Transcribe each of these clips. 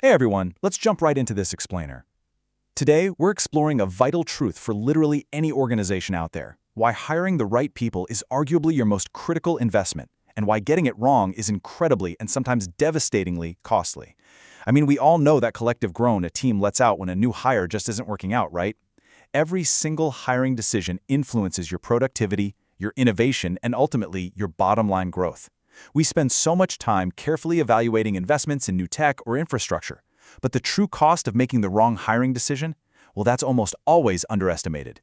Hey everyone, let's jump right into this explainer. Today, we're exploring a vital truth for literally any organization out there: why hiring the right people is arguably your most critical investment, and why getting it wrong is incredibly and sometimes devastatingly costly. I mean, we all know that collective groan a team lets out when a new hire just isn't working out, right? Every single hiring decision influences your productivity, your innovation, and ultimately your bottom line growth. We spend so much time carefully evaluating investments in new tech or infrastructure, but the true cost of making the wrong hiring decision, well, that's almost always underestimated.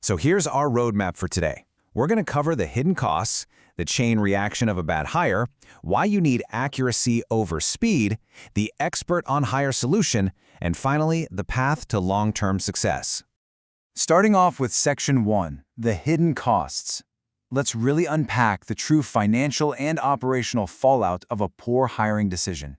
So here's our roadmap for today. We're going to cover the hidden costs, the chain reaction of a bad hire, why you need accuracy over speed, the expert-on-hire solution, and finally, the path to long-term success. Starting off with Section 1, the hidden costs. Let's really unpack the true financial and operational fallout of a poor hiring decision.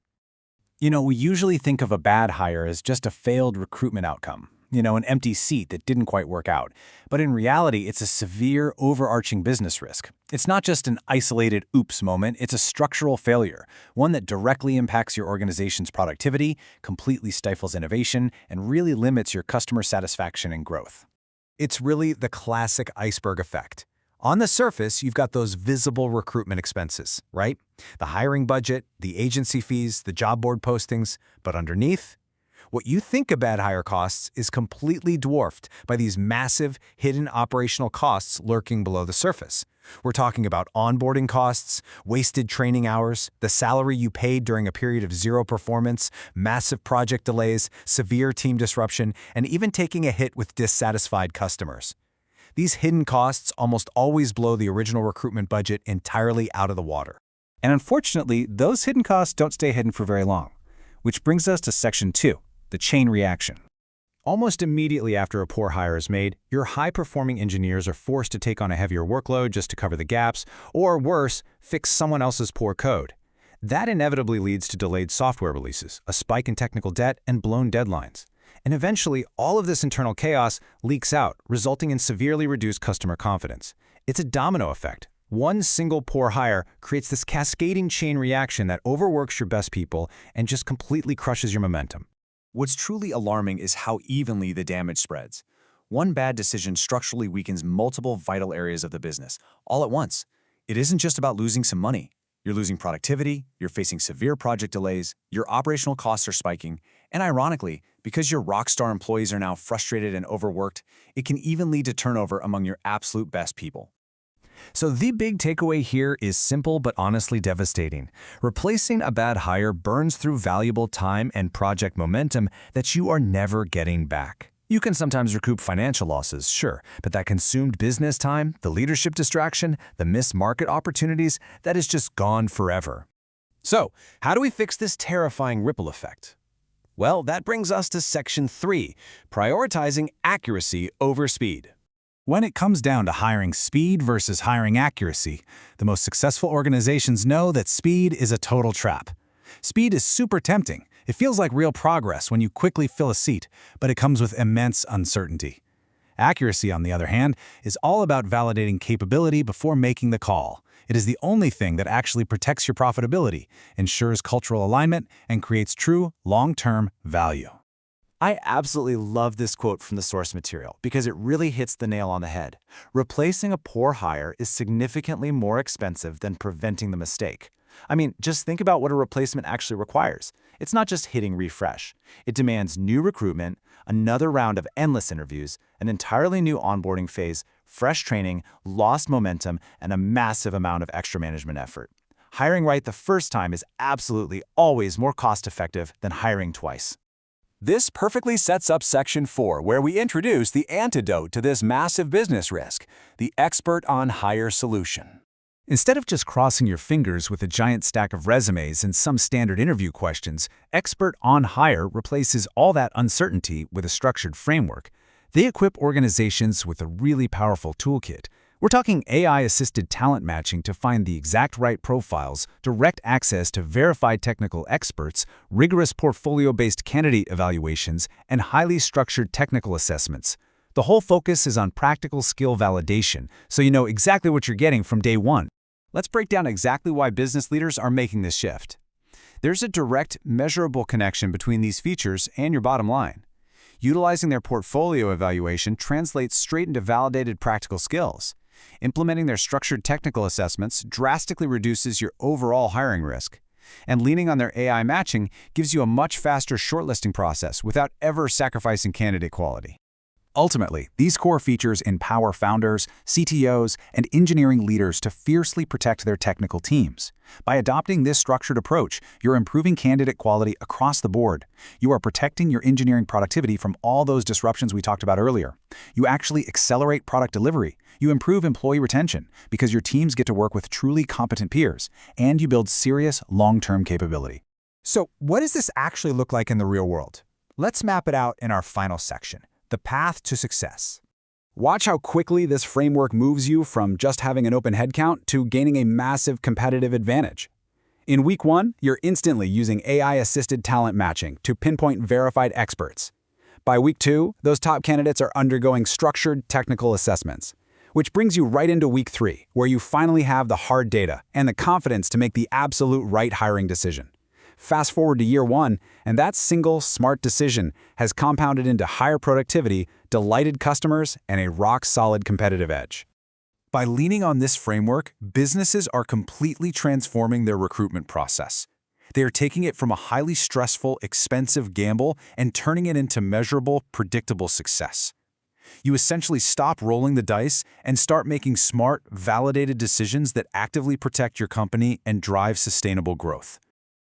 You know, we usually think of a bad hire as just a failed recruitment outcome, an empty seat that didn't quite work out. But in reality, it's a severe, overarching business risk. It's not just an isolated oops moment, it's a structural failure, one that directly impacts your organization's productivity, completely stifles innovation, and really limits your customer satisfaction and growth. It's really the classic iceberg effect. On the surface, you've got those visible recruitment expenses, right? The hiring budget, the agency fees, the job board postings, but underneath, what you think a bad hire costs is completely dwarfed by these massive, hidden operational costs lurking below the surface. We're talking about onboarding costs, wasted training hours, the salary you paid during a period of zero performance, massive project delays, severe team disruption, and even taking a hit with dissatisfied customers. These hidden costs almost always blow the original recruitment budget entirely out of the water. And unfortunately, those hidden costs don't stay hidden for very long. Which brings us to Section 2, the chain reaction. Almost immediately after a poor hire is made, your high-performing engineers are forced to take on a heavier workload just to cover the gaps, or worse, fix someone else's poor code. That inevitably leads to delayed software releases, a spike in technical debt, and blown deadlines. And eventually, all of this internal chaos leaks out, resulting in severely reduced customer confidence. It's a domino effect. One single poor hire creates this cascading chain reaction that overworks your best people and just completely crushes your momentum. What's truly alarming is how evenly the damage spreads. One bad decision structurally weakens multiple vital areas of the business, all at once. It isn't just about losing some money. You're losing productivity, you're facing severe project delays, your operational costs are spiking, and ironically, because your rockstar employees are now frustrated and overworked, it can even lead to turnover among your absolute best people. So the big takeaway here is simple but honestly devastating. Replacing a bad hire burns through valuable time and project momentum that you are never getting back. You can sometimes recoup financial losses, sure, but that consumed business time, the leadership distraction, the missed market opportunities, that is just gone forever. So, how do we fix this terrifying ripple effect? Well, that brings us to Section 3, prioritizing accuracy over speed. When it comes down to hiring speed versus hiring accuracy, the most successful organizations know that speed is a total trap. Speed is super tempting. It feels like real progress when you quickly fill a seat, but it comes with immense uncertainty. Accuracy, on the other hand, is all about validating capability before making the call. It is the only thing that actually protects your profitability, ensures cultural alignment, and creates true, long-term value. I absolutely love this quote from the source material because it really hits the nail on the head. Replacing a poor hire is significantly more expensive than preventing the mistake. I mean, just think about what a replacement actually requires. It's not just hitting refresh. It demands new recruitment, another round of endless interviews, an entirely new onboarding phase, fresh training, lost momentum, and a massive amount of extra management effort. Hiring right the first time is absolutely always more cost-effective than hiring twice. This perfectly sets up Section 4, where we introduce the antidote to this massive business risk, the expert-on-hire solution. Instead of just crossing your fingers with a giant stack of resumes and some standard interview questions, ExpertOnHire replaces all that uncertainty with a structured framework. They equip organizations with a really powerful toolkit. We're talking AI-assisted talent matching to find the exact right profiles, direct access to verified technical experts, rigorous portfolio-based candidate evaluations, and highly structured technical assessments. The whole focus is on practical skill validation, so you know exactly what you're getting from day one. Let's break down exactly why business leaders are making this shift. There's a direct, measurable connection between these features and your bottom line. Utilizing their portfolio evaluation translates straight into validated practical skills. Implementing their structured technical assessments drastically reduces your overall hiring risk. And leaning on their AI matching gives you a much faster shortlisting process without ever sacrificing candidate quality. Ultimately, these core features empower founders, CTOs, and engineering leaders to fiercely protect their technical teams. By adopting this structured approach, you're improving candidate quality across the board. You are protecting your engineering productivity from all those disruptions we talked about earlier. You actually accelerate product delivery. You improve employee retention because your teams get to work with truly competent peers, and you build serious long-term capability. So, what does this actually look like in the real world? Let's map it out in our final section. The path to success. Watch how quickly this framework moves you from just having an open headcount to gaining a massive competitive advantage. In week 1, you're instantly using AI-assisted talent matching to pinpoint verified experts. By week 2, those top candidates are undergoing structured technical assessments, which brings you right into week 3, where you finally have the hard data and the confidence to make the absolute right hiring decision. Fast forward to year 1, and that single smart decision has compounded into higher productivity, delighted customers, and a rock-solid competitive edge. By leaning on this framework, businesses are completely transforming their recruitment process. They are taking it from a highly stressful, expensive gamble and turning it into measurable, predictable success. You essentially stop rolling the dice and start making smart, validated decisions that actively protect your company and drive sustainable growth.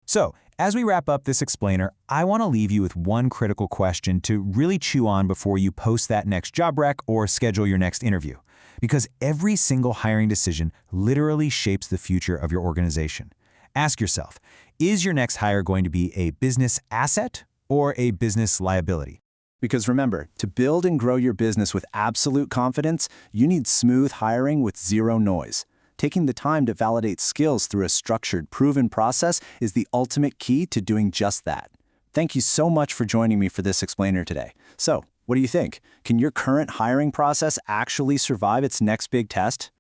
So, as we wrap up this explainer, I want to leave you with one critical question to really chew on before you post that next job rec or schedule your next interview. Because every single hiring decision literally shapes the future of your organization. Ask yourself, is your next hire going to be a business asset or a business liability? Because remember, to build and grow your business with absolute confidence, you need smooth hiring with zero noise. Taking the time to validate skills through a structured, proven process is the ultimate key to doing just that. Thank you so much for joining me for this explainer today. So, what do you think? Can your current hiring process actually survive its next big test?